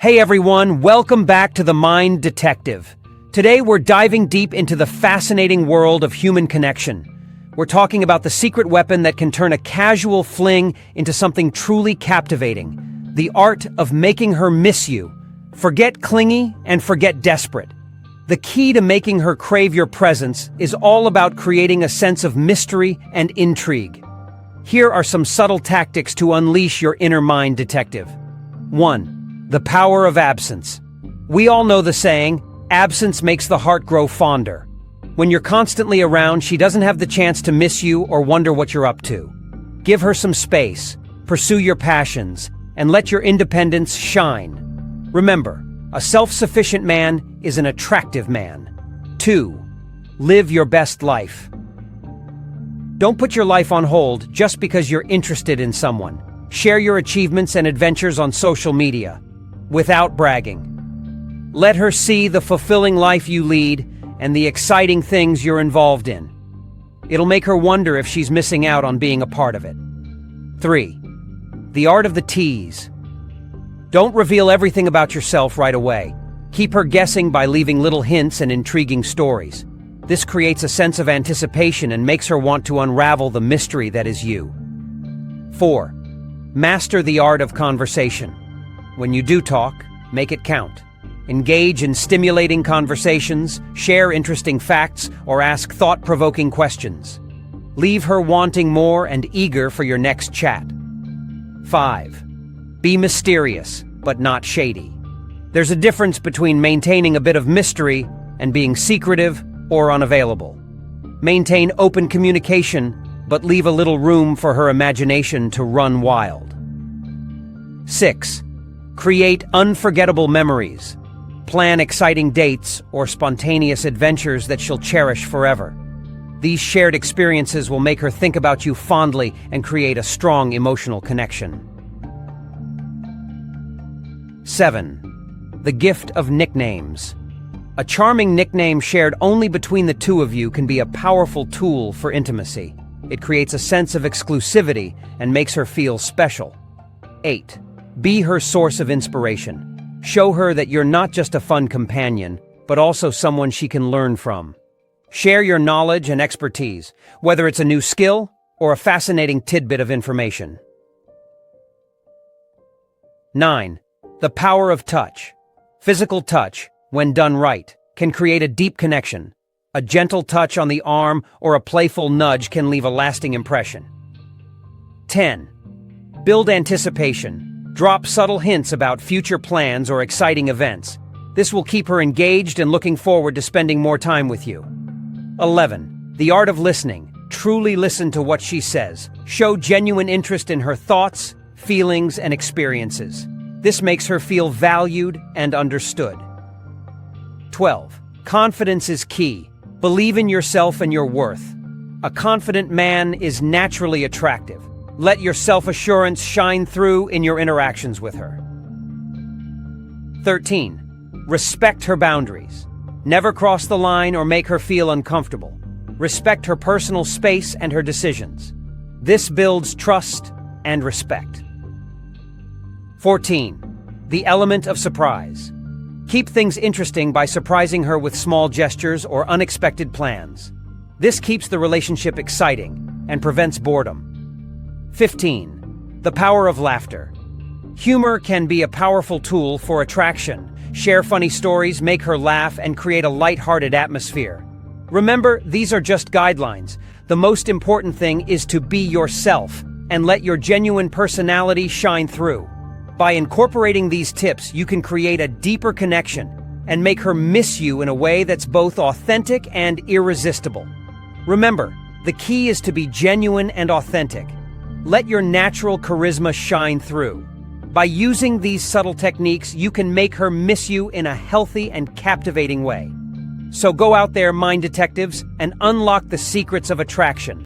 Hey everyone, welcome back to The Mind Detective. Today we're diving deep into the fascinating world of human connection. We're talking about the secret weapon that can turn a casual fling into something truly captivating. The art of making her miss you. Forget clingy and forget desperate. The key to making her crave your presence is all about creating a sense of mystery and intrigue. Here are some subtle tactics to unleash your inner mind detective. 1. The power of absence. We all know the saying, absence makes the heart grow fonder. When you're constantly around, she doesn't have the chance to miss you or wonder what you're up to. Give her some space, pursue your passions, and let your independence shine. Remember, a self-sufficient man is an attractive man. 2. Live your best life. Don't put your life on hold just because you're interested in someone. Share your achievements and adventures on social media, without bragging. Let her see the fulfilling life you lead and the exciting things you're involved in. It'll make her wonder if she's missing out on being a part of it. 3. The art of the tease. Don't reveal everything about yourself right away. Keep her guessing by leaving little hints and intriguing stories. This creates a sense of anticipation and makes her want to unravel the mystery that is you. 4. Master the art of conversation. When you do talk, make it count. Engage in stimulating conversations, share interesting facts, or ask thought-provoking questions. Leave her wanting more and eager for your next chat. 5. Be mysterious, but not shady. There's a difference between maintaining a bit of mystery and being secretive or unavailable. Maintain open communication, but leave a little room for her imagination to run wild. 6. Create unforgettable memories. Plan exciting dates or spontaneous adventures that she'll cherish forever. These shared experiences will make her think about you fondly and create a strong emotional connection. 7. The gift of nicknames. A charming nickname shared only between the two of you can be a powerful tool for intimacy. It creates a sense of exclusivity and makes her feel special. 8. Be her source of inspiration. Show her that you're not just a fun companion, but also someone she can learn from. Share your knowledge and expertise, whether it's a new skill or a fascinating tidbit of information. 9. The power of touch. Physical touch, when done right, can create a deep connection. A gentle touch on the arm or a playful nudge can leave a lasting impression. 10. Build anticipation. Drop subtle hints about future plans or exciting events. This will keep her engaged and looking forward to spending more time with you. 11. The art of listening. Truly listen to what she says. Show genuine interest in her thoughts, feelings, and experiences. This makes her feel valued and understood. 12. Confidence is key. Believe in yourself and your worth. A confident man is naturally attractive. Let your self-assurance shine through in your interactions with her. 13. Respect her boundaries. Never cross the line or make her feel uncomfortable. Respect her personal space and her decisions. This builds trust and respect. 14. The element of surprise. Keep things interesting by surprising her with small gestures or unexpected plans. This keeps the relationship exciting and prevents boredom. 15. The power of laughter. Humor can be a powerful tool for attraction. Share funny stories, make her laugh, and create a light-hearted atmosphere. Remember, these are just guidelines. The most important thing is to be yourself and let your genuine personality shine through. By incorporating these tips, you can create a deeper connection and make her miss you in a way that's both authentic and irresistible. Remember, the key is to be genuine and authentic. Let your natural charisma shine through. By using these subtle techniques, you can make her miss you in a healthy and captivating way. So go out there, mind detectives, and unlock the secrets of attraction.